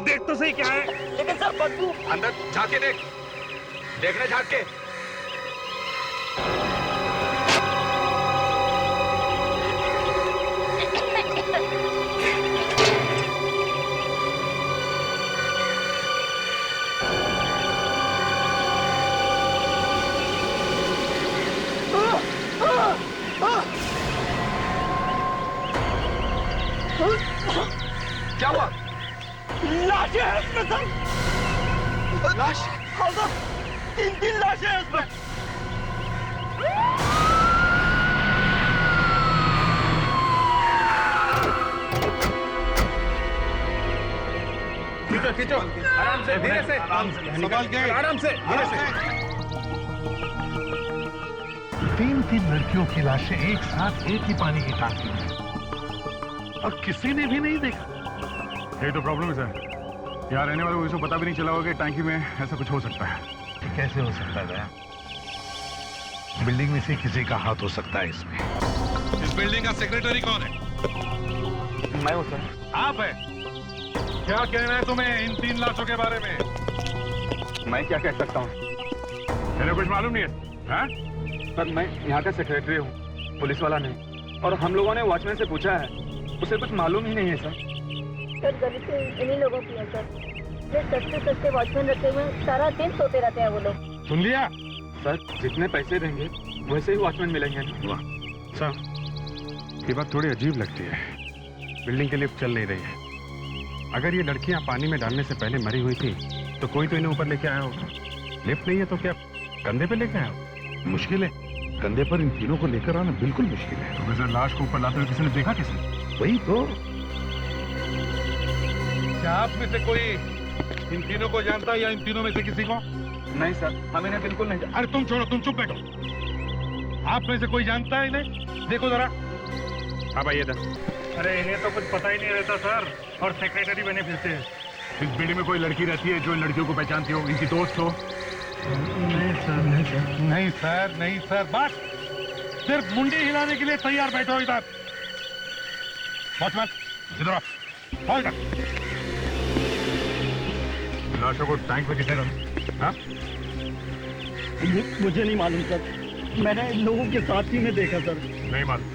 देख तो सही क्या है। लेकिन सर बदबू। अंदर झांक के देख, देखने झांक के। क्या हुआ? लाशें हैं उसमें सर। लाश? हाँ सर, 3 लाशें हैं उसमें। खींचो खींचो, आराम से, धीरे से, संभाल के, आराम से, धीरे से। 3 लड़कियों की लाशें एक साथ एक ही पानी की टांकी में, और किसी ने भी नहीं देखा। ये तो प्रॉब्लम है सर, यहाँ रहने वालों को इसको पता भी नहीं चला होगा कि टैंकी में ऐसा कुछ हो सकता है। ये कैसे हो सकता है? बिल्डिंग में से किसी का हाथ हो सकता है इसमें। इस बिल्डिंग का सेक्रेटरी कौन है? मैं हूँ सर। आप है? क्या कहना है तुम्हें इन 3 लाशों के बारे में? मैं क्या कह सकता हूँ? तेरे कुछ मालूम नहीं है? हाँ? सर मैं यहाँ का सेक्रेटरी हूँ, पुलिस वाला नहीं। और हम लोगों ने वॉचमैन से पूछा है, उसे कुछ मालूम ही नहीं है सर। सर गलती इन्हीं लोगों की है सर। जो सस्ते सस्ते वॉचमैन रखे हुए सारा दिन सोते रहते हैं वो लोग। सुन लिया? सर जितने पैसे देंगे वैसे ही वॉचमैन मिलेंगे। सर ये बात थोड़ी अजीब लगती है। बिल्डिंग की लिफ्ट चल नहीं रही है। अगर ये लड़कियां पानी में डालने से पहले मरी हुई थी तो कोई तो इन्हें ऊपर लेके आया होगा। लिफ्ट नहीं है तो क्या कंधे पे लेके आया होगा? मुश्किल है, कंधे पर इन तीनों को लेकर आना बिल्कुल मुश्किल है। तो वैसे लाश को ऊपर लाते हुए किसी ने देखा? किसी? वही तो। क्या आप में से कोई इन तीनों को जानता है या इन तीनों में से किसी को? नहीं सर, हम इन्हें बिल्कुल नहीं। अरे तुम छोड़ो, तुम चुप बैठो। आप में से कोई जानता है इन्हें? देखो जरा। हाँ भाई इधर। अरे इन्हें तो कुछ पता ही नहीं रहता सर, और सेक्रेटरी बने फिरते हैं। इस बिल्डिंग में कोई लड़की रहती है जो इन लड़कियों को पहचानती हो, इनकी दोस्त हो? नहीं सर, नहीं सर, नहीं सर, नहीं सर। बस सिर्फ मुंडी हिलाने के लिए तैयार बैठो इधर। वॉचमैन इधर आओ, इधर। लाशों को टैंक में किसने डाला? हाँ? मुझे नहीं मालूम सर, मैंने इन लोगों के साथ ही में देखा सर। नहीं मालूम?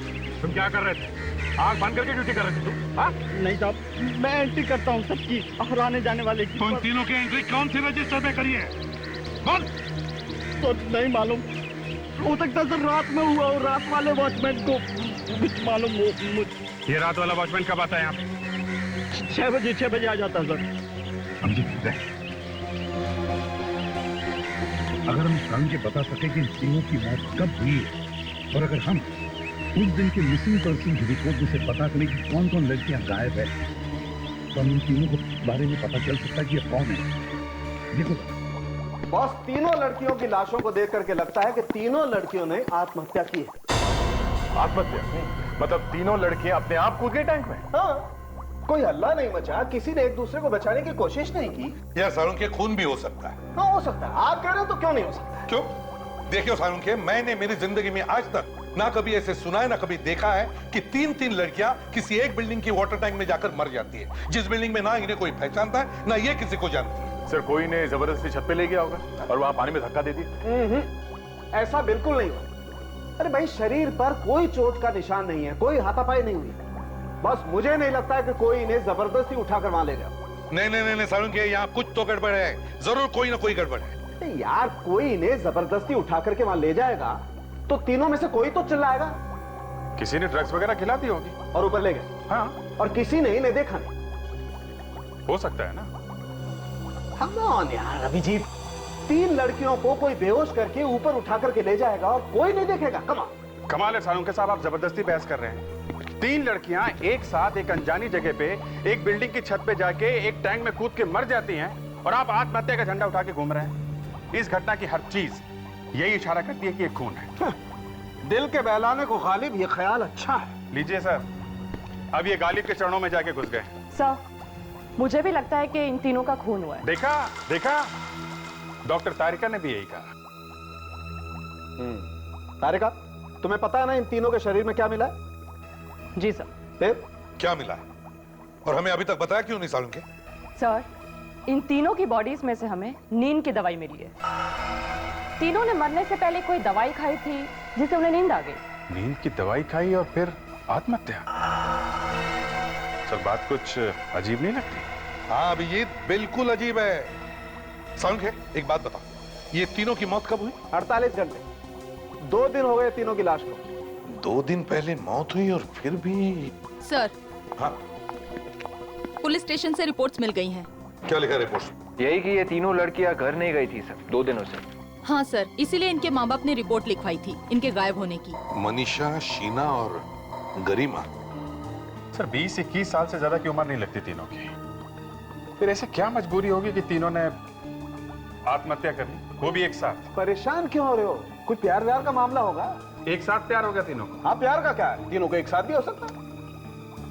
तुम क्या कर रहे थे? आग बंद करके ड्यूटी कर रहे थे तुम? हाँ? नहीं साहब, मैं एंट्री करता हूँ सबकी और आने जाने वाले की। तो इन तीनों की एंट्री कौन सी रजिस्टर में करी है? बोल। तो नहीं मालूम, हो सकता सर रात में हुआ और रात वाले वॉचमैन को कुछ मालूम हो। ये रात वाला वॉचमैन कब आता है यहाँ? 6 बजे आ जाता सर। हम जी अगर हम जान के बता सके कि इन तीनों की मौत कब हुई है, और अगर हम उस दिन के मिसिंग पर्सन की रिपोर्ट में से पता करें कि कौन कौन लड़कियां गायब है, तो हम इन तीनों के बारे में पता चल सकता है कि ये कौन है। देखो बॉस, तीनों लड़कियों की लाशों को देख करके लगता है कि तीनों लड़कियों ने आत्महत्या की है। आत्महत्या? मतलब तीनों लड़कियां अपने आप कूद गई टैंक में? हाँ, कोई हल्ला नहीं मचा, किसी ने एक दूसरे को बचाने की कोशिश नहीं की। यार सारुण के खून भी हो सकता है। हाँ हो सकता है, आप कह रहे हो तो क्यों नहीं हो सकता? क्यों? देखियो सारुण के, मैंने मेरी जिंदगी में आज तक ना कभी ऐसे सुना है ना कभी देखा है कि 3 लड़कियां किसी एक बिल्डिंग की वाटर टैंक में जाकर मर जाती है, जिस बिल्डिंग में ना इन्हें कोई पहचानता है ना ये किसी को जानती है। सर कोई ने जबरदस्ती छत पे ले गया होगा और वहां पानी में धक्का दे दिया। ऐसा बिल्कुल नहीं हुआ। अरे भाई, शरीर पर कोई चोट का निशान नहीं है, कोई हाथापाई नहीं हुई। बस मुझे नहीं लगता है कि कोई इन्हें जबरदस्ती उठाकर वहां ले गया। नहीं सारुण के, यहाँ कुछ तो गड़बड़ है, जरूर कोई ना कोई गड़बड़ है। यार कोई इन्हें जबरदस्ती उठा करके वहां ले जाएगा तो तीनों में से कोई तो चिल्लाएगा। किसी ने ड्रग्स वगैरह खिला दी होगी और ऊपर ले गए। हाँ, और किसी ने इन्हें देखा नहीं। हो सकता है ना। Come on यार अभिजीत, 3 लड़कियों को कोई बेहोश करके ऊपर उठा करके ले जाएगा और कोई नहीं देखेगा। कमाल है सारुण के साहब, आप जबरदस्ती बहस कर रहे हैं। 3 लड़कियां एक साथ एक अनजानी जगह पे एक बिल्डिंग की छत पे जाके एक टैंक में कूद के मर जाती हैं और आप आत्महत्या का झंडा उठा के घूम रहे हैं। इस घटना की हर चीज यही इशारा करती है कि ये खून है। दिल के बहलाने को गालिब ये ख्याल अच्छा है। लीजिए सर, अब ये गालिब के चरणों में जाके घुस गए। सर, मुझे भी लगता है कि इन तीनों का खून हुआ है। देखा डॉक्टर तारिका ने भी यही कहा। तारिका, तुम्हें पता है ना इन तीनों के शरीर में क्या मिला है? जी सर। फिर क्या मिला है और हमें अभी तक बताया क्यों नहीं सारुण के? सर, इन तीनों की बॉडीज में से हमें नींद की दवाई मिली है। तीनों ने मरने से पहले कोई दवाई खाई थी जिससे उन्हें नींद आ गई। नींद की दवाई खाई और फिर आत्महत्या? सर बात कुछ अजीब नहीं लगती? हाँ अभिजीत, बिल्कुल अजीब है। सांख्य, एक बात बताओ, ये तीनों की मौत कब हुई? 48 घंटे, 2 दिन हो गए तीनों की लाश को। 2 दिन पहले मौत हुई और फिर भी। सर, हाँ पुलिस स्टेशन से रिपोर्ट्स मिल गई हैं। क्या लिखा रिपोर्ट? यही कि ये तीनों लड़कियां घर नहीं गई थी सर 2 दिनों से। हाँ सर, इसीलिए इनके माँ बाप ने रिपोर्ट लिखवाई थी इनके गायब होने की। मनीषा, शीना और गरिमा। सर 20-21 साल से ज्यादा की उम्र नहीं लगती तीनों की। फिर ऐसे क्या मजबूरी होगी कि तीनों ने आत्महत्या कर ली, वो भी एक साथ? परेशान क्यों हो रहे हो? कोई प्यार व्यार का मामला होगा? एक साथ प्यार हो गया तीनों को? हाँ, प्यार का क्या है, तीनों को एक साथ भी हो सकता है।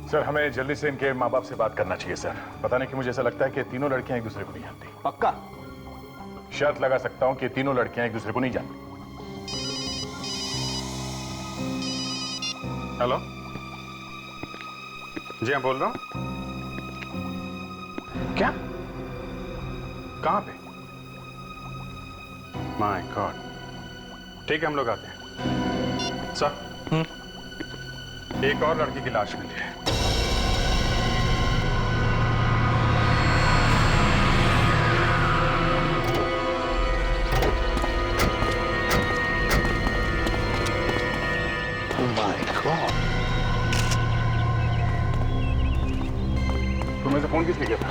सर हमें जल्दी से इनके माँ बाप से बात करना चाहिए सर। पता नहीं कि मुझे ऐसा लगता है कि तीनों लड़कियां एक दूसरे को नहीं जानती। पक्का? शर्त लगा सकता हूं कि तीनों लड़कियां एक दूसरे को नहीं जानती। हेलो जी, मैं बोल रहा हूं। क्या? कहां पे? My God. ठीक है, हम लोग आते हैं। सर एक और लड़की की लाश मिली है। तुम्हें से फोन किसने किया था?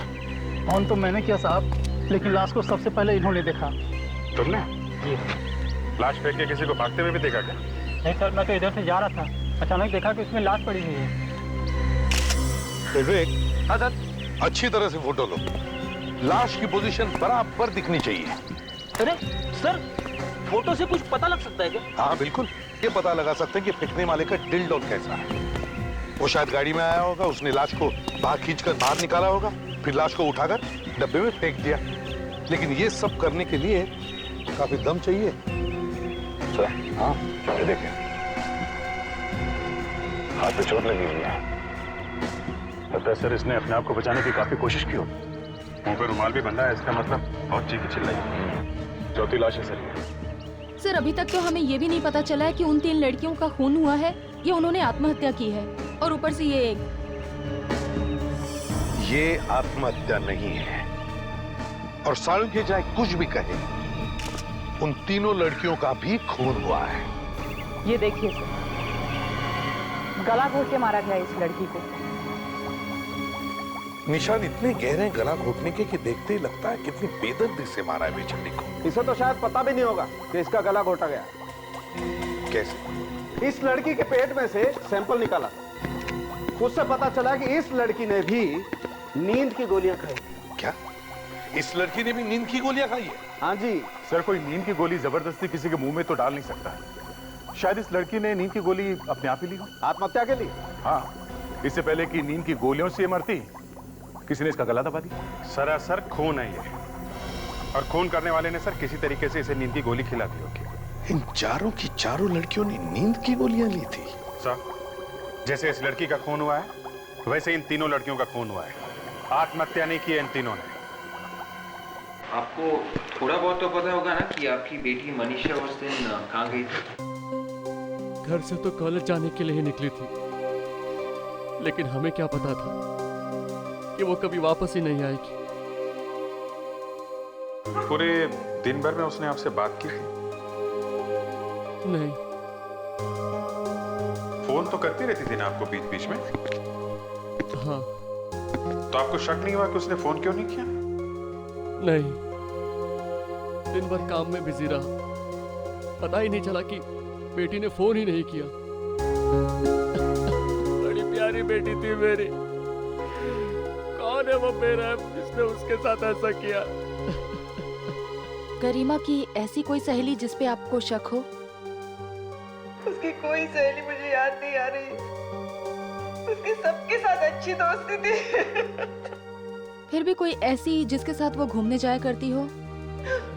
फोन तो मैंने किया साहब, लेकिन लाश को सबसे पहले इन्होंने देखा। तुमने? जी। लाश फेंक के किसी को भागते हुए भी देखा क्या? नहीं सर, मैं तो इधर से जा रहा था, अचानक देखा कि उसमें लाश पड़ी हुई है। विवेक, हाँ सर। अच्छी तरह से फोटो लो। लाश की पोजीशन बराबर दिखनी चाहिए। अरे सर, फोटो से कुछ पता लग सकता है क्या? हाँ बिल्कुल, ये पता लगा सकते हैं कि फेंकने वाले का दिल डोल कैसा है। वो शायद गाड़ी में आया होगा, उसने लाश को बाहर खींचकर बाहर निकाला होगा, फिर लाश को उठाकर डब्बे में फेंक दिया। लेकिन ये सब करने के लिए काफी दम चाहिए। सर हाँ, ये देखें, हाथ पे चोट लगी हुई है। लगता है सर इसने अपने आप को बचाने की काफी कोशिश की हो। मुंह पे रुमाल भी बंधा है, इसका मतलब बहुत चीखी चिल्लाई। चौथी लाश है सर ये। सर अभी तक तो हमें ये भी नहीं पता चला है कि उन 3 लड़कियों का खून हुआ है या उन्होंने आत्महत्या की है। और ऊपर से ये आत्महत्या नहीं है। और साळुंखे चाहे कुछ भी कहे, उन तीनों लड़कियों का भी खून हुआ है। ये देखिए सर, गला घोट के मारा गया इस लड़की को। निशान इतने गहरे गला घोटने के कि देखते ही लगता है कितनी बेदर्दी से मारा है बेचारी को। इसे तो शायद पता भी नहीं होगा कि इसका गला घोटा गया। कैसे? इस लड़की के पेट में से सैंपल निकाला, उससे पता चला कि इस लड़की ने भी नींद की गोलियां खाई। क्या? इस लड़की ने भी नींद की गोलियां खाई है? हाँ जी। सर कोई नींद की गोली जबरदस्ती किसी के मुंह में तो डाल नहीं सकता है। शायद इस लड़की ने नींद की गोली अपने आप ही ली हो। आत्महत्या के लिए? हाँ, इससे पहले कि नींद की गोलियों से ये मरती, किसी ने इसका गला दबा दिया। सरासर खून है ये, और खून करने वाले ने सर किसी तरीके से इसे नींद की गोली खिला दी होगी। इन चारों की चारों लड़कियों ने नींद की गोलियां ली थी। सर जैसे इस लड़की का खून हुआ है, वैसे इन तीनों लड़कियों का खून हुआ है। आत्महत्या नहीं की है इन तीनों ने। आपको थोड़ा बहुत तो पता होगा ना कि आपकी बेटी मनीषा उस दिन कहाँ गई थी? घर से तो कॉलेज जाने के लिए ही निकली थी, लेकिन हमें क्या पता था कि वो कभी वापस ही नहीं आएगी। पूरे दिन भर में उसने आपसे बात की थी? नहीं। फोन तो करती रहती थी ना आपको बीच बीच में? हाँ। तो आपको शक नहीं हुआ कि उसने फोन क्यों नहीं किया? नहीं, दिन भर काम में बिजी रहा, पता ही नहीं चला कि बेटी ने फोन ही नहीं किया। बड़ी प्यारी बेटी थी मेरी। कौन है वो मेरा जिसने उसके साथ ऐसा किया? गरिमा की ऐसी कोई सहेली जिस पे आपको शक हो? उसकी कोई सहेली मुझे याद नहीं आ रही। उसके सबके साथ अच्छी दोस्ती थी। फिर भी कोई ऐसी जिसके साथ वो घूमने जाया करती हो?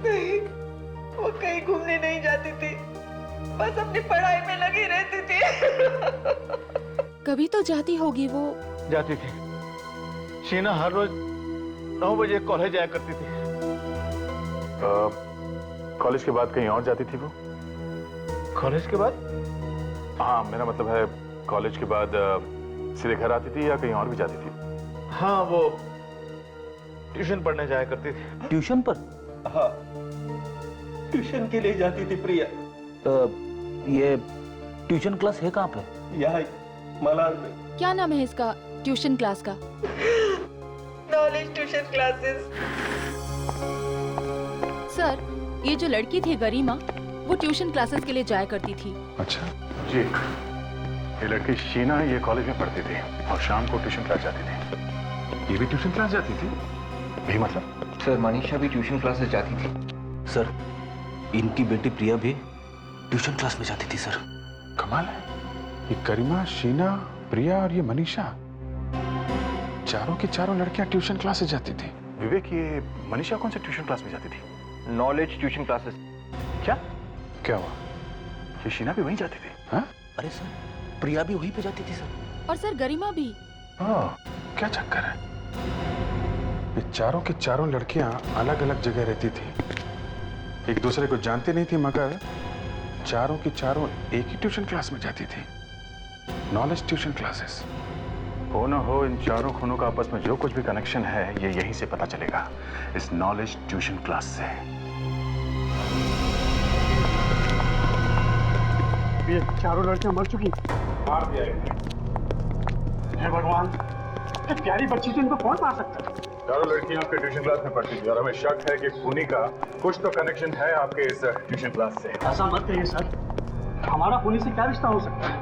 नहीं, वो कहीं घूमने नहीं जाती थी, बस अपनी पढ़ाई में लगी रहती थी। कभी तो जाती होगी वो। जाती थी। शीना हर रोज 9 बजे कॉलेज जाया करती थी। कॉलेज के बाद कहीं और जाती थी वो? कॉलेज के बाद? हाँ, मेरा मतलब है कॉलेज के बाद सीधे घर आती थी या कहीं और भी जाती थी? हाँ, वो ट्यूशन पढ़ने जाया करती थी। ट्यूशन पर? हाँ, ट्यूशन के लिए जाती थी प्रिया। ये ट्यूशन क्लास है कहाँ पे? यहाँ मलाड में। क्या नाम है इसका ट्यूशन क्लास का? Knowledge tuition classes. सर, ये जो लड़की थी गरिमा, वो ट्यूशन क्लासेस के लिए जाया करती थी। अच्छा जी। ये लड़की शीना ये कॉलेज में पढ़ती थी और शाम को ट्यूशन क्लास जाती थी। ये भी ट्यूशन क्लास जाती थी? यही मतलब? सर मनीषा भी ट्यूशन क्लासेस जाती थी। सर, इनकी बेटी प्रिया भी ट्यूशन क्लास में जाती थी सर। कमाल है, ये गरिमा, शीना, प्रिया और ये मनीषा, चारों की चारों लड़कियां ट्यूशन क्लासेस जाती थी। विवेक, ये मनीषा कौन से ट्यूशन क्लास में जाती थी? Knowledge tuition classes. क्या क्या हुआ? ये शीना भी वहीं जाती थी? हाँ? अरे सर, प्रिया भी वहीं पे जाती थी सर। और सर गरिमा भी। क्या चक्कर है? ये चारों की चारों लड़कियां अलग अलग जगह रहती थी, एक दूसरे को जानती नहीं थी, मगर चारों की चारों एक ही ट्यूशन क्लास में जाती थी, नॉलेज ट्यूशन क्लासेस। हो ना हो, इन चारों खूनों का आपस में जो कुछ भी कनेक्शन है ये यहीं से पता चलेगा, इस नॉलेज ट्यूशन क्लास से। ये चारों लड़कियां मर चुकी। मार दिया हे भगवान, इतनी प्यारी बच्ची थी, इनको कौन मार सकता है? चारों लड़कियां आपके ट्यूशन क्लास में पढ़ती थी और हमें शक है कि खूनी का कुछ तो कनेक्शन है आपके इस ट्यूशन क्लास से। ऐसा मत कहिए सर, हमारा खूनी से क्या रिश्ता हो सकता है?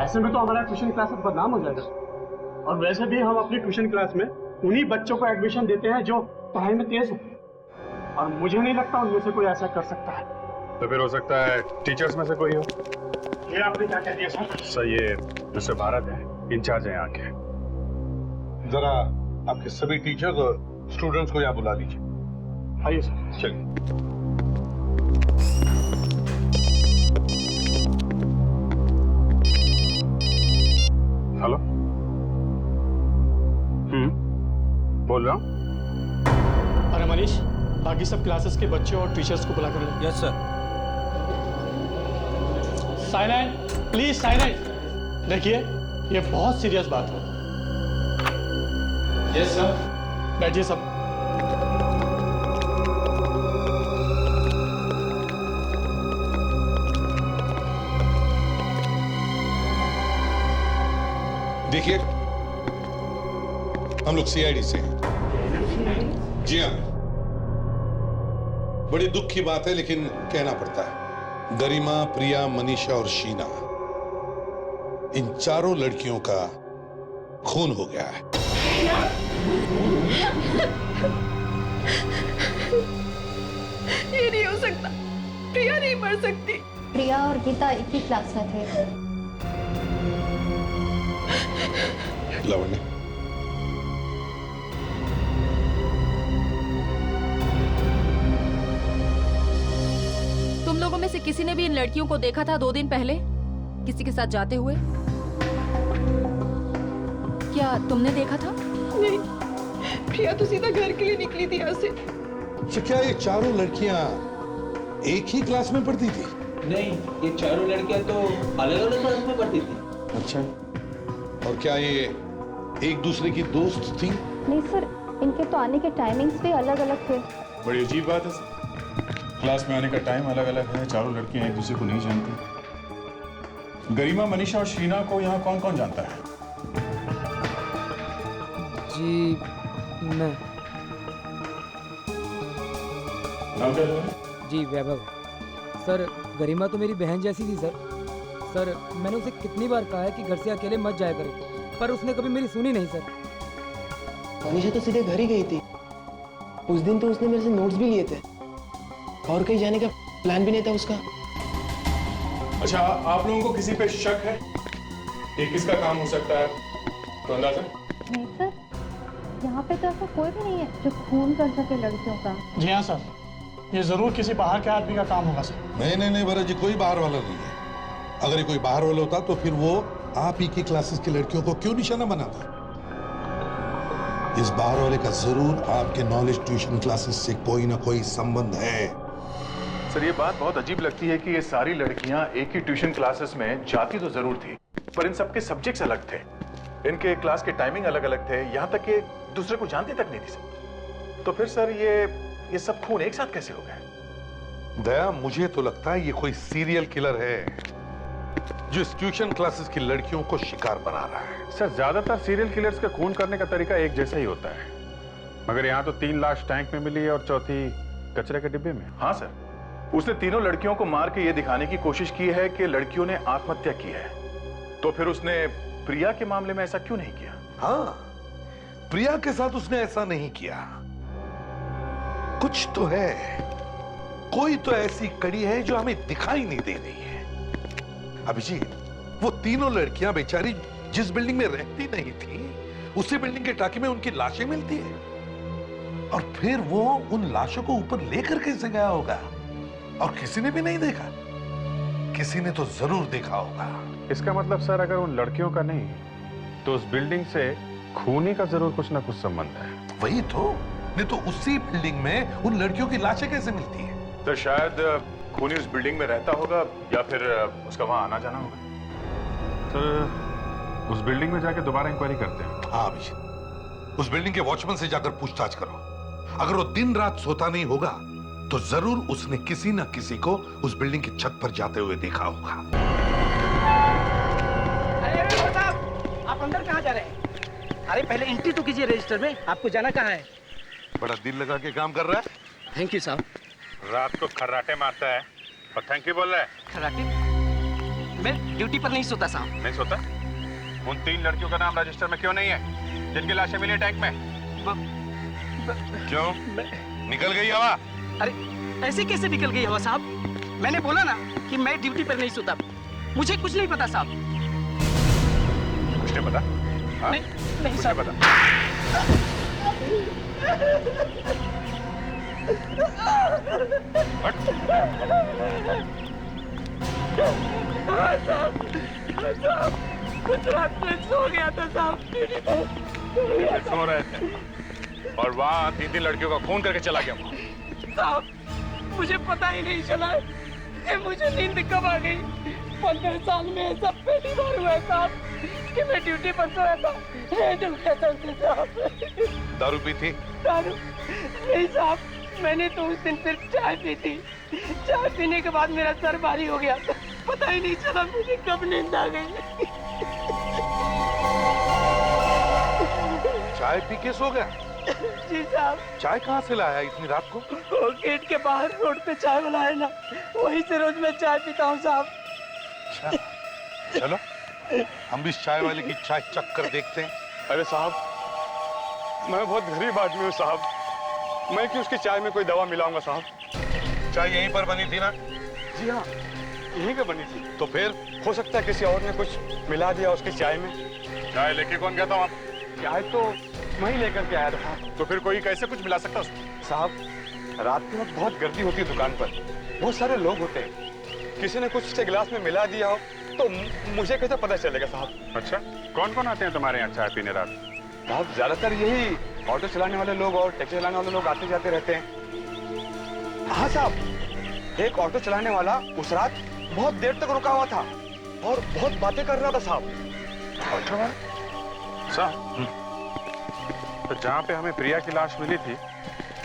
ऐसे में तो हमारा ट्यूशन क्लास बदनाम हो जाएगा। और वैसे भी हम अपनी ट्यूशन क्लास में उन्हीं बच्चों को एडमिशन देते हैं जो पढ़ाई में तेज है, और मुझे नहीं लगता उनमें से कोई ऐसा कर सकता है। तो फिर हो सकता है टीचर्स में से कोई हो। ये आपने क्या कह दिया सर? सर, ये मिस्टर भारत है, इंचार्ज है यहाँ के। जरा आपके सभी टीचर्स और स्टूडेंट्स को यहाँ बुला लीजिए। आइए सर। चलिए। हेलो। बोल रहा हूँ। अरे मनीष, बाकी सब क्लासेस के बच्चे और टीचर्स को बुला कर लो। Yes sir. Silent please, silent. देखिए, ये बहुत सीरियस बात है। Yes sir. बैठिए सब। देखिए, हम लोग सीआईडी से हैं। जी हाँ, बड़ी दुख की बात है लेकिन कहना पड़ता है। गरिमा, प्रिया, मनीषा और शीना, इन चारों लड़कियों का खून हो गया है। ये नहीं हो सकता, प्रिया नहीं मर सकती। प्रिया और गीता एक ही क्लास में थे। लावण्य, तुम लोगों में से किसी ने भी इन लड़कियों को देखा था 2 दिन पहले किसी के साथ जाते हुए? क्या तुमने देखा था? नहीं, प्रिया तो सीधा घर के लिए निकली थी यहाँ से। तो क्या ये चारों लड़कियां एक ही क्लास में पढ़ती थी? नहीं, ये चारों लड़कियां तो अलग अलग क्लास में पढ़ती थी। अच्छा, और क्या ये एक दूसरे की दोस्त थी? नहीं सर, इनके तो आने के टाइमिंग्स भी अलग अलग थे। बड़ी अजीब बात है। क्लास में आने का टाइम अलग अलग है, चारों लड़कियां एक दूसरे को नहीं जानती। गरिमा, मनीषा और शीना को यहाँ कौन कौन जानता है? जी मैं। नाम क्या है? जी वैभव। सर, गरिमा तो मेरी बहन जैसी थी सर। सर, मैंने उसे कितनी बार कहा है कि घर से अकेले मत जाया करे, पर उसने कभी मेरी सुनी नहीं सर। मनीषा तो सीधे घर ही गई थी। उस दिन तो उसने मेरे से नोट्स भी लिए थे और कहीं जाने का प्लान भी नहीं था उसका। अच्छा, आप लोगों को किसी पे शक है? ये किसका काम हो सकता है? तो अंदाजा? नहीं सर, यहाँ पे तो ऐसा कोई भी नहीं है जो खून कर सके लड़कियों का। जी हाँ सर, ये जरूर किसी बाहर के आदमी का काम होगा सर। नहीं भरत जी, कोई बाहर वाला नहीं है। अगर ये कोई बाहर वाला होता तो फिर वो आप ही की क्लासेस की लड़कियों को क्यों निशाना बनाता? इस बार वाले का जरूर आपके नॉलेज ट्यूशन क्लासेस से कोई ना कोई संबंध है। सर ये बात बहुत अजीब लगती है कि ये सारी लड़कियां एक ही ट्यूशन क्लासेस में जाती तो जरूर थी, पर इन सबके सब्जेक्ट्स अलग थे, इनके क्लास के टाइमिंग अलग अलग थे, यहां तक कि दूसरे को जानती तक नहीं थी सर। तो फिर सर ये सब खून एक साथ कैसे हो गए? दया, मुझे तो लगता है ये कोई सीरियल किलर है जो इस ट्यूशन क्लासेस की लड़कियों को शिकार बना रहा है। सर ज्यादातर सीरियल किलर्स का खून करने का तरीका एक जैसा ही होता है, मगर यहाँ तो 3 लाश टैंक में मिली और चौथी कचरे के डिब्बे में। हाँ सर, उसने तीनों लड़कियों को मार के ये दिखाने की कोशिश की है कि लड़कियों ने आत्महत्या की है। तो फिर उसने प्रिया के मामले में ऐसा क्यों नहीं किया? हाँ, प्रिया के साथ उसने ऐसा नहीं किया। कुछ तो है, कोई तो ऐसी कड़ी है जो हमें दिखाई नहीं दे रही है। अभिजीत, वो तीनों लड़कियां बेचारी जिस बिल्डिंग में रहती नहीं थी उसी बिल्डिंग के टाकी में उनकी लाशें मिलती है, और फिर वो उन लाशों को ऊपर लेकर कैसे गया होगा और किसी ने भी नहीं देखा? किसी ने तो जरूर देखा होगा। इसका मतलब सर अगर उन लड़कियों का नहीं तो उस बिल्डिंग से खूनी का जरूर कुछ ना कुछ संबंध है। वही तो, नहीं तो उसी बिल्डिंग में उन लड़कियों की लाशें कैसे मिलती है? तो शायद खूनी उस बिल्डिंग में रहता होगा या फिर उसका वहां आना जाना होगा। सर उस बिल्डिंग में जाके दोबारा इंक्वायरी करते हैं। हाँ अभिजीत, उस बिल्डिंग के वॉचमैन से जाकर पूछताछ करो। अगर वो दिन रात सोता नहीं होगा तो जरूर उसने किसी न किसी को उस बिल्डिंग की छत पर जाते हुए देखा होगा। अरे साहब, आप अंदर कहाँ जा रहे हैं? अरे पहले एंट्री तो कीजिए रजिस्टर में, आपको जाना कहाँ है? बड़ा दिल लगा के काम कर रहा है। थैंक यू साहब। रात को खर्राटे मारता है और थैंक यू बोल रहा है। खर्राटे? मैं ड्यूटी पर नहीं सोता साहब। नहीं सोता? उन 3 लड़कियों का नाम रजिस्टर में क्यों नहीं है जिनकी लाशें मिली टैंक में? क्यों? निकल गई हवा? अरे ऐसे कैसे निकल गई हवा साहब? मैंने बोला ना कि मैं ड्यूटी पर नहीं सोता, मुझे कुछ नहीं पता साहब। कुछ नहीं पता? हाँ? नहीं साहब पता। कुछ रात में सो गया था साहब, सो रहे थे और वहाँ 3 लड़कियों का खून करके चला गया साहब। मुझे पता ही नहीं चला कि मुझे नींद कब आ गई। 15 साल में ऐसा पहली बार हुआ है साहब कि मैं ड्यूटी पर सोया था। दारू पी थी? दारू नहीं साहब, मैंने तो उस दिन सिर्फ चाय पी थी। चाय पीने के बाद मेरा सर भारी हो गया, पता ही नहीं चला मुझे कब नींद आ गई। चाय पी के सो गया? जी साहब। चाय कहाँ से लाया इतनी रात को? वो गेट के बाहर रोड पे चाय वाला है ना, वहीं से रोज मैं चाय पीता हूँ साहब। अच्छा, चलो हम भी इस चाय वाले की चाय चख कर देखते हैं। अरे साहब, मैं बहुत गरीब आदमी हूँ साहब, मैं क्यों उसकी चाय में कोई दवा मिलाऊंगा साहब? चाय यहीं पर बनी थी ना? जी हाँ, यहीं पे बनी थी। तो फिर हो सकता है किसी और ने कुछ मिला दिया उसकी चाय में। चाय लेके कौन गया था वहाँ? चाय तो मैं ही लेकर के आया था। तो फिर कोई कैसे कुछ मिला सकता उसको? साहब, रात के वक्त बहुत गर्दी होती है दुकान पर, बहुत सारे लोग होते हैं, किसी ने कुछ से गिलास में मिला दिया हो तो मुझे कैसे पता चलेगा साहब? अच्छा, कौन कौन आते हैं तुम्हारे यहाँ चाय पीने रात? साहब ज्यादातर यही ऑटो चलाने वाले लोग और टैक्सी चलाने वाले लोग आते जाते रहते हैं। हाँ साहब, एक ऑटो चलाने वाला उस रात बहुत देर तक रुका हुआ था और बहुत बातें कर रहा था साहब। ऑटो वाला? साहब, तो जहाँ पे हमें प्रिया की लाश मिली थी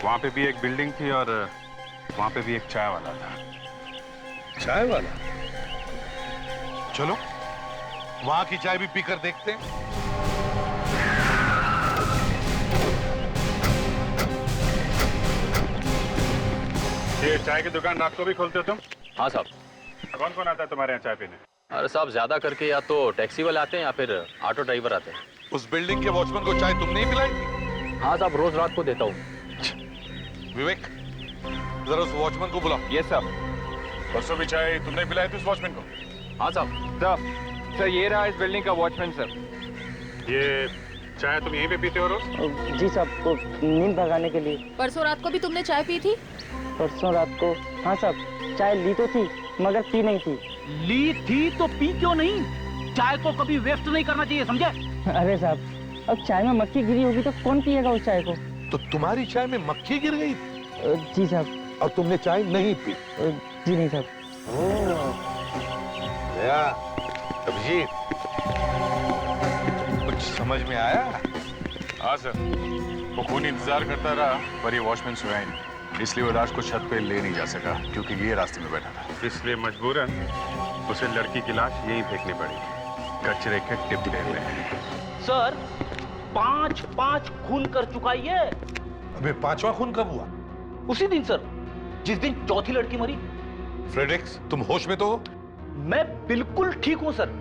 वहाँ पे भी एक बिल्डिंग थी और वहाँ पे भी एक चाय वाला था। चाय वाला? चलो वहां की चाय भी पीकर देखते हैं। ये चाय की दुकान रात को भी खोलते हो तुम? हाँ साहब। कौन कौन आता है तुम्हारे यहाँ चाय पीने? अरे साहब, ज्यादा करके या तो टैक्सी वाले आते हैं या फिर ऑटो ड्राइवर आते हैं। उस बिल्डिंग के वॉचमैन को चाय तुमने ही पिलाई थी? हाँ साहब, रोज रात को देता हूँ। विवेक, जरा उस वॉचमैन को बुलाओ। यस साहब। परसों भी चाय तुमने पिलाई थी उस वॉचमैन को? हाँ साहब। सर ये रहा इस बिल्डिंग का वॉचमैन सर। ये चाय तुम यहीं पे पीते हो रोज? जी साहब, को नींद भगाने के लिए। परसों रात को भी तुमने चाय पी थी? परसों रात को हाँ साहब, चाय ली तो थी मगर पी नहीं थी। ली थी तो पी क्यों नहीं? चाय को कभी वेस्ट नहीं करना चाहिए, समझे? अरे साहब, अब चाय में मक्खी गिरी होगी तो कौन पिएगा उस चाय को? तो तुम्हारी चाय में मक्खी गिर गई? जी साहब। और तुमने चाय नहीं पी? जी नहीं साहब। अभिजीत, कुछ समझ में आया? हाँ सर, वो खून इंतजार करता रहा पर ये वॉचमैन सोया ही नहीं, इसलिए वो लाश को छत पे ले नहीं जा सका क्योंकि ये रास्ते में बैठा था। इसलिए मजबूरन उसे लड़की की लाश यहीं फेंकनी पड़ी, कचरे के डिब्बे में। सर 5 खून कर चुका ये। अबे 5वां खून कब हुआ? उसी दिन सर, जिस दिन चौथी लड़की मरी। फ्रेडरिक्स, तुम होश में तो हो? मैं बिल्कुल ठीक हूं सर।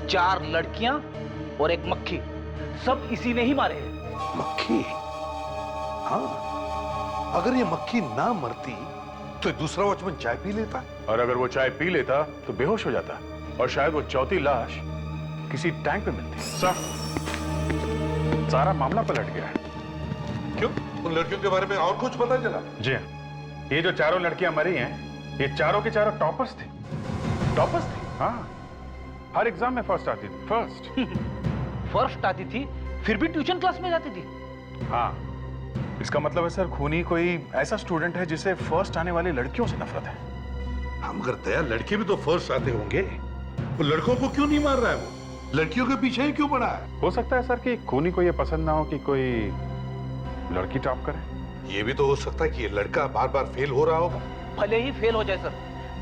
4 लड़कियां और एक मक्खी, सब इसी ने ही मारे हैं। मक्खी? हाँ, अगर ये मक्खी ना मरती तो दूसरा वॉचमैन चाय पी लेता, और अगर वो चाय पी लेता तो बेहोश हो जाता और शायद वो चौथी लाश किसी टैंक पे मिलती। सर, सारा मामला पलट गया है। क्यों? उन लड़कियों के बारे में और कुछ पता चला? जी हाँ, ये जो 4 लड़कियां मरी हैं, ये चारों के चारों टॉपर्स थे। टॉपर्स थे? हाँ, हर एग्जाम में फर्स्ट आती थी। फर्स्ट आती थी, फिर भी ट्यूशन क्लास में जाती थी। हाँ, इसका मतलब है सर, खूनी कोई ऐसा स्टूडेंट है जिसे फर्स्ट आने वाली लड़कियों से नफरत है। हम मगर दया, लड़के भी तो फर्स्ट आते होंगे, वो लड़कों को क्यों नहीं मार रहा है? वो लड़कियों के पीछे ही क्यों पड़ा है? हो सकता है सर कि खूनी को ये पसंद ना हो कि कोई लड़की टॉप करे। ये भी तो हो सकता है कि ये लड़का बार बार फेल हो रहा होगा। भले ही फेल हो जाए सर,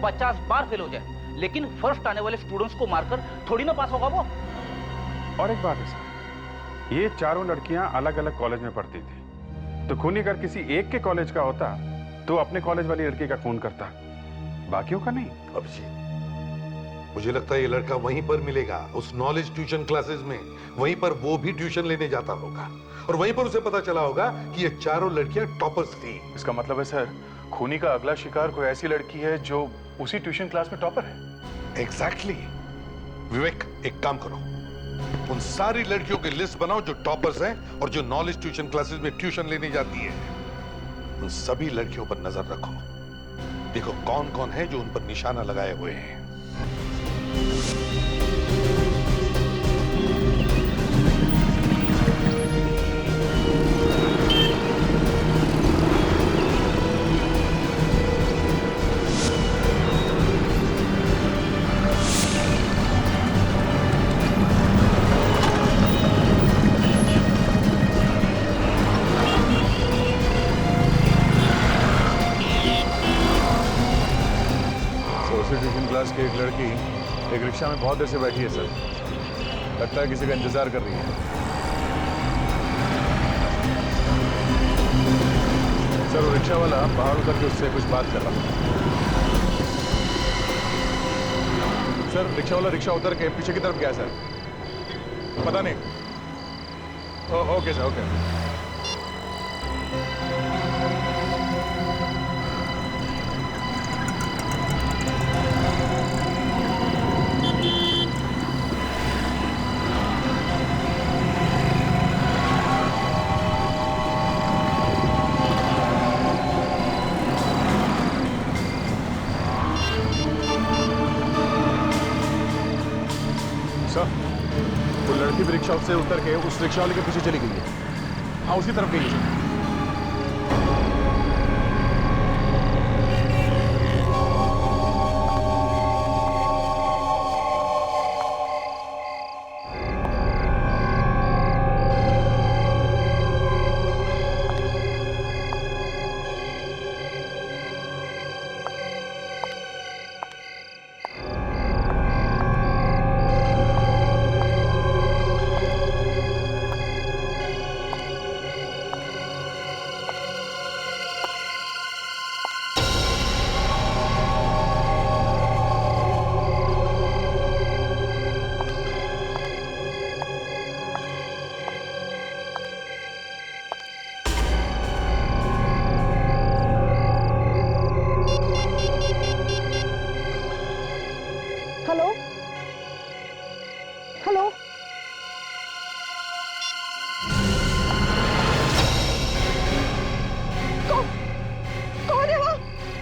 50 बार फेल हो जाए, लेकिन फर्स्ट आने वाले स्टूडेंट्स को मारकर थोड़ी ना पास होगा वो। और एक बात है सर, ये 4 लड़कियां अलग अलग कॉलेज में पढ़ती थी, तो खूनी अगर किसी एक के कॉलेज का होता तो अपने कॉलेज वाली लड़की का खून करता, बाकियों का नहीं। अभिजीत, मुझे लगता है ये लड़का वहीं पर मिलेगा, उस नॉलेज ट्यूशन क्लासेस में। वहीं पर वो भी ट्यूशन लेने जाता होगा और वहीं पर उसे पता चला होगा कि ये 4 लड़कियां टॉपर्स थी। इसका मतलब है सर, खूनी का अगला शिकार कोई ऐसी लड़की है जो उसी ट्यूशन क्लास में टॉपर है। एग्जैक्टली। विवेक, एक काम करो, उन सारी लड़कियों की लिस्ट बनाओ जो टॉपर्स हैं और जो नॉलेज ट्यूशन क्लासेस में ट्यूशन लेने जाती है। उन सभी लड़कियों पर नजर रखो, देखो कौन कौन है जो उन पर निशाना लगाए हुए हैं। ट्यूशन क्लास की एक लड़की एक रिक्शा में बहुत देर से बैठी है सर, लगता है किसी का इंतजार कर रही है। सर, वो रिक्शा वाला बाहर उतर के उससे कुछ बात कर रहा है। सर, रिक्शा वाला रिक्शा उतर के पीछे की तरफ गया सर, पता नहीं। Okay sir, okay. वो लड़की भी रिक्शा से उतर के उस रिक्शा वाले के पीछे चली गई है। हाँ, उसी तरफ गई है।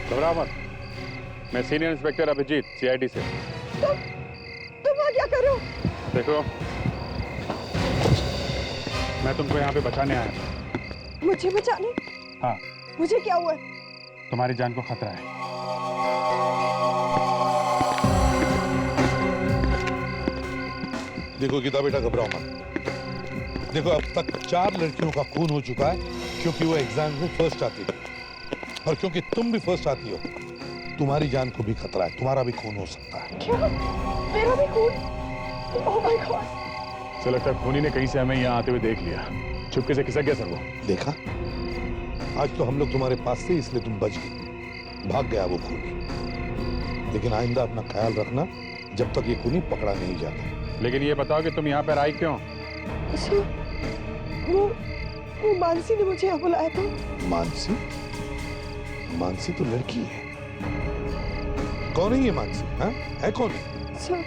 घबराओ मत, मैं सीनियर इंस्पेक्टर अभिजीत, सीआईडी से। तुम क्या कर रहे हो? देखो, मैं तुमको यहाँ पे बचाने आया था। मुझे बचाने? हाँ। मुझे क्या हुआ? तुम्हारी जान को खतरा है। देखो गीता बेटा, घबराओ मत। देखो अब तक 4 लड़कियों का खून हो चुका है क्योंकि वो एग्जाम में फर्स्ट आती थी, और क्योंकि तुम भी फर्स्ट आती हो तुम्हारी जान को भी खतरा है, तुम्हारा भी खून हो सकता है। क्या? मेरा भी खून? Oh my God! सर लगता है खूनी ने कहीं से हमें यहाँ आते हुए देख लिया, चुपके से खिसक गया सर वो। देखा, आज तो हम लोग तुम्हारे पास थे इसलिए तुम बच गई, भाग गया वो खूनी। लेकिन आइंदा अपना ख्याल रखना जब तक ये खूनी पकड़ा नहीं जाता। लेकिन ये बताओ कि तुम यहाँ पर आई क्यों? वो मानसी ने मुझे यहाँ बुलाया था। मानसी? मानसी तो लड़की है। कौन है ये मानसी? हाँ? है कौन? सर,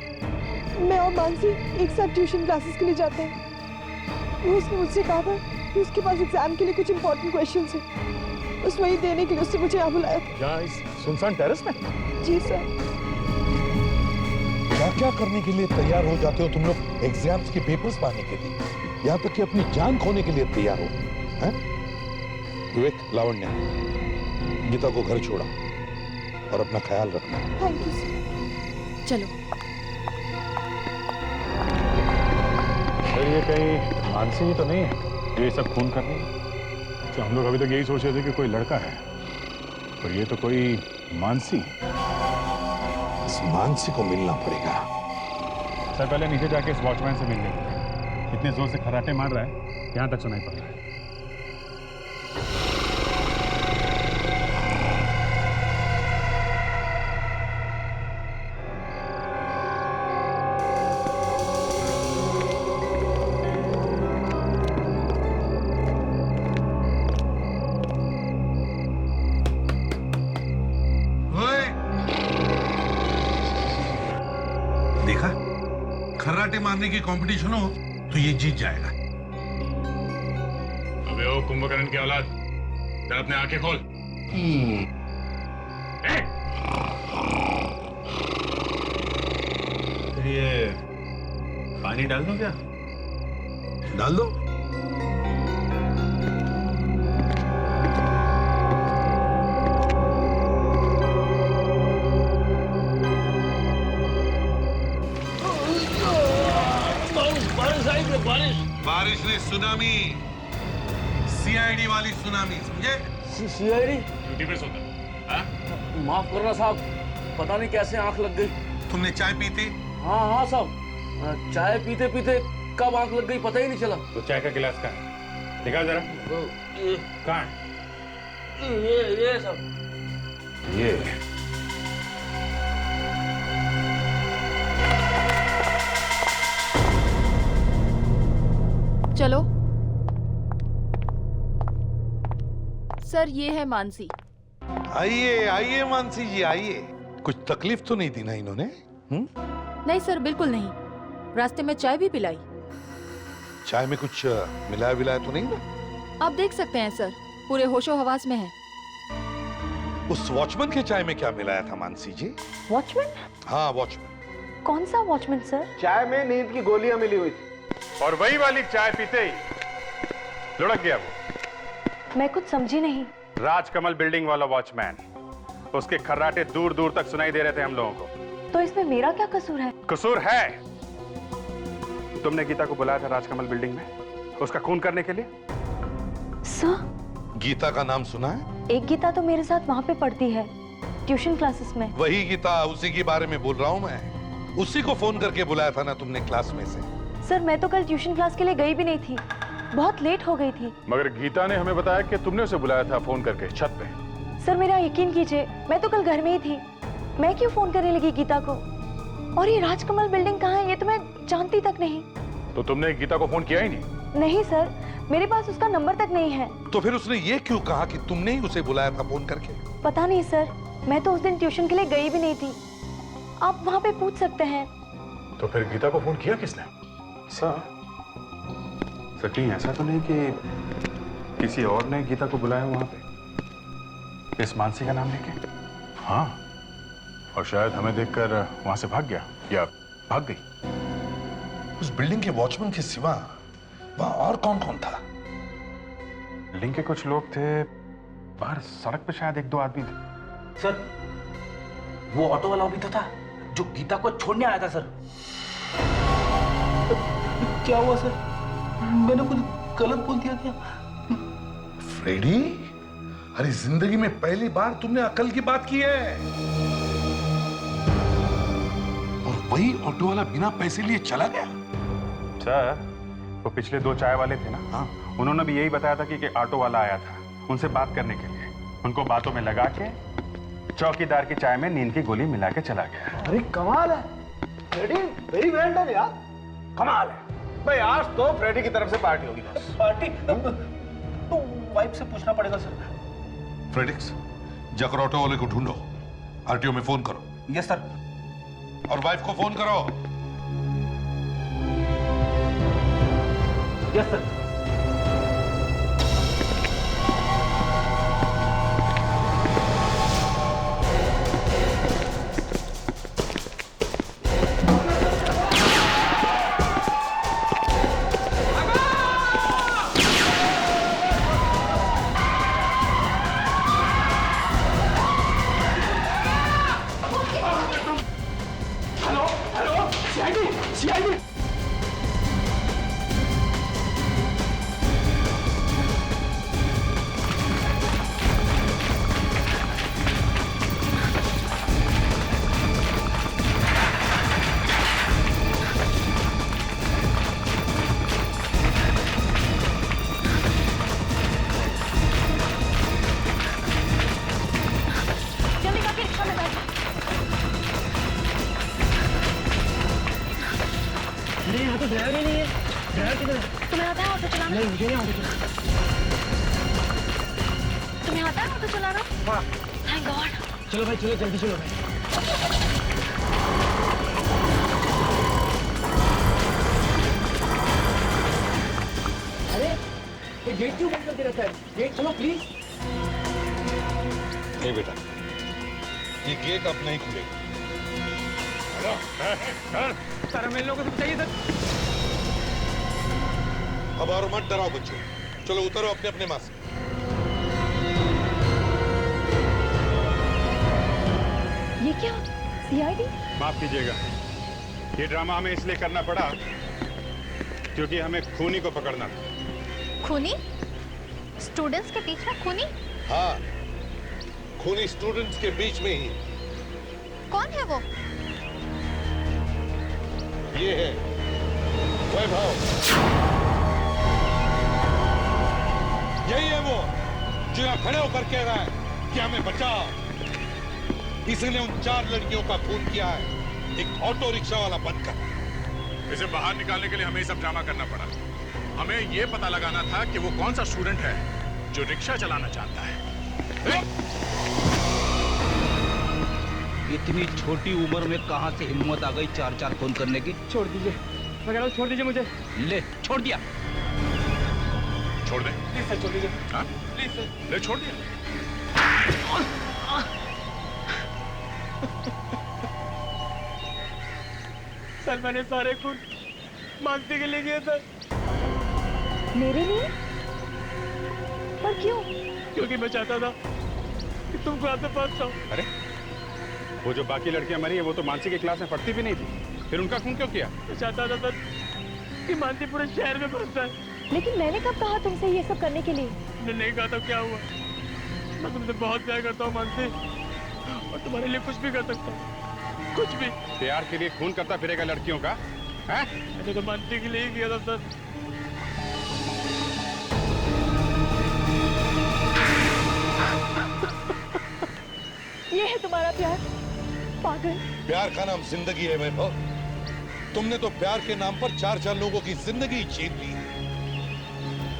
मैं और मानसी एक साथ ट्यूशन क्लासेस के लिए जाते हैं। वो उसने मुझसे कहा था कि उसके पास एग्जाम के लिए कुछ इंपॉर्टेंट क्वेश्चंस हैं। बस वही देने के लिए उसने मुझे यहाँ बुलाया था। क्या इस सुनसान टेरेस में? जी सर। क्या क्या करने के लिए तैयार हो जाते हो तुम लोग एग्जाम्स के पेपर्स पाने के लिए, यहाँ तक कि अपनी जान खोने के लिए तैयार हो? हैं? विवेक, लावण्य, गीता को घर छोड़ा और अपना ख्याल रखना। Thank you sir. चलो। सर ये कहीं मानसी ही तो नहीं है जो ये सब खून कर रही है? तो हम लोग अभी तक यही सोच रहे थे कि कोई लड़का है, और ये तो कोई मानसी है। इस मानसी को मिलना पड़ेगा। सर पहले नीचे जाके इस वॉचमैन से मिल लेंगे। इतने जोर से खर्राटे मार रहा है, यहाँ तक सुनाई पड़ रहा है। देखा, खर्राटे मारने की कंपटीशन हो तो ये जीत जाएगा। अबे ओ कुंभकर्ण की औलाद, जरा अपने आंखें खोल। तो ये पानी डाल दो क्या? डाल दो। बारिश ने सुनामी, सीआईडी वाली सुनामी, समझे? सीआईडी? ड्यूटी पे सोता है। माफ करना साहब, पता नहीं कैसे आंख लग गई। तुमने चाय पी थी? हाँ साहब, चाय पीते पीते कब आंख लग गई पता ही नहीं चला। तो चाय का गिलास कहाँ है? दिखा जरा। कहाँ है? ये सब। ये चलो। सर ये है मानसी। आइए आइए मानसी जी, आइए। कुछ तकलीफ तो नहीं दी ना इन्होंने? नहीं सर, बिल्कुल नहीं। रास्ते में चाय भी पिलाई। चाय में कुछ मिलाया विलाया तो नहीं ना? आप देख सकते हैं सर, पूरे होशो हवास में है। उस वॉचमैन के चाय में क्या मिलाया था मानसी जी? वॉचमैन? हाँ वॉचमैन। कौन सा वॉचमैन सर? चाय में नींद की गोलियां मिली हुई थी, और वही वाली चाय पीते ही लुढ़क गया वो। मैं कुछ समझी नहीं। राजकमल बिल्डिंग वाला वॉचमैन, उसके खर्राटे दूर दूर तक सुनाई दे रहे थे हम लोगों को। तो इसमें मेरा क्या कसूर है? कसूर है। तुमने गीता को बुलाया था राजकमल बिल्डिंग में उसका खून करने के लिए। सर, गीता का नाम सुना है? एक गीता तो मेरे साथ वहाँ पे पढ़ती है, ट्यूशन क्लासेस में। वही गीता, उसी के बारे में बोल रहा हूँ मैं। उसी को फोन करके बुलाया था ना तुमने क्लास में से? सर मैं तो कल ट्यूशन क्लास के लिए गई भी नहीं थी, बहुत लेट हो गई थी। मगर गीता ने हमें बताया कि तुमने उसे बुलाया था फोन करके छत पे। सर मेरा यकीन कीजिए, मैं तो कल घर में ही थी। मैं क्यों फोन करने लगी गीता को? और ये राजकमल बिल्डिंग कहाँ है ये तो मैं जानती तक नहीं। तो तुमने गीता को फोन किया ही नहीं? नहीं सर, मेरे पास उसका नंबर तक नहीं है। तो फिर उसने ये क्यों कहा कि तुमने ही उसे बुलाया था फोन करके? पता नहीं सर, मैं तो उस दिन ट्यूशन के लिए गई भी नहीं थी। आप वहाँ पे पूछ सकते हैं। तो फिर गीता को फोन किया किसने? सर कहीं ऐसा तो नहीं कि किसी और ने गीता को बुलाया वहां पे इस मानसी का नाम लेके? हाँ, और शायद हमें देखकर वहां से भाग गया या भाग गई। उस बिल्डिंग के वॉचमैन के सिवा वहां और कौन कौन था? बिल्डिंग के कुछ लोग थे, बाहर सड़क पे शायद 1-2 आदमी थे। सर, वो ऑटो वाला भी तो था जो गीता को छोड़ने आया था सर। क्या हुआ सर? मैंने कुछ गलत बोल दिया क्या? फ्रेडी, अरे जिंदगी में पहली बार तुमने अकल की बात की है। और वही ऑटो वाला बिना पैसे लिए चला गया। सर, वो पिछले 2 चाय वाले थे ना, हाँ, उन्होंने भी यही बताया था कि ऑटो वाला आया था उनसे बात करने के लिए। उनको बातों में लगा के चौकीदार की चाय में नींद की गोली मिला के चला गया। अरे कमाल है फ्रेडी, वेरी वेल डन यार, कमाल है भाई। आज तो फ्रेडी की तरफ से पार्टी होगी। पार्टी तो वाइफ से पूछना पड़ेगा सर। फ्रेडिक्स, जाकर ऑटो वाले को ढूंढो, आरटीओ में फोन करो। Yes sir. और वाइफ को फोन करो। Yes sir. तुम्हें आता है ऑटो चलाना? नहीं, मुझे नहीं ऑटो चलाना। तुम्हें आता है ऑटो चलाना? हाँ। Thank God. चलो भाई, चलो जल्दी चलो भाई। अरे ये गेट क्यों बंद करके रखा है? गेट खोलो प्लीज। नहीं बेटा, ये गेट अब नहीं खुलेगा। सर, हमें इन लोगों को चाहिए सर। अब और मत डराओ बच्चों, चलो उतरो अपने अपने माँ से। ये क्या? सीआईडी? माफ कीजिएगा, ये ड्रामा हमें इसलिए करना पड़ा क्योंकि हमें खूनी को पकड़ना था। खूनी? स्टूडेंट्स के बीच में खूनी? हाँ, खूनी स्टूडेंट्स के बीच में ही। कौन है वो? ये है वैभव। यही है वो जो यहाँ खड़े होकर कह रहा है कि हमें बचाओ। इसने उन 4 लड़कियों का खून किया है, एक ऑटो रिक्शा वाला बनकर। इसे बाहर निकालने के लिए हमें सब ड्रामा करना पड़ा। हमें ये पता लगाना था कि वो कौन सा स्टूडेंट है जो रिक्शा चलाना चाहता है। इतनी छोटी उम्र में कहां से हिम्मत आ गई 4-4 फोन करने की? छोड़ दीजिए, मैं कह रहा हूं छोड़ दीजिए मुझे। ले, छोड़ दिया। छोड़ दे प्लीज सर, छोड़ दीजिए। हाँ? Please sir. ले, छोड़ दिया। सर, मैंने सारे खून मानसी के लिए किए सर। मेरे लिए? पर क्यों? क्योंकि मैं चाहता था कि तुमको यहाँ से फंस जाओ। अरे, वो जो बाकी लड़कियां मरी है वो तो मानसी की क्लास में पढ़ती भी नहीं थी, फिर उनका खून क्यों किया? मैं चाहता था सर कि मानसी पूरे शहर में फंस जाए। लेकिन मैंने कब कहा तुमसे ये सब करने के लिए? तुमने नहीं कहा तो क्या हुआ? मैं तुमसे बहुत प्यार करता हूँ मानसी, और तुम्हारे लिए कुछ भी कर सकता हूँ, कुछ भी। प्यार के लिए खून करता फिरेगा लड़कियों का? हैं? मैंने तो मानसी के लिए ही किया था सर। ये है तुम्हारा प्यार? पागल। प्यार का नाम जिंदगी है वैभव। तुमने तो प्यार के नाम पर 4-4 लोगों की जिंदगी छीन ली।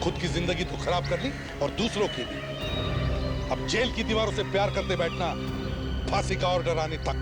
खुद की जिंदगी तो खराब कर ली और दूसरों की भी। अब जेल की दीवारों से प्यार करते बैठना, फांसी का ऑर्डर आने तक।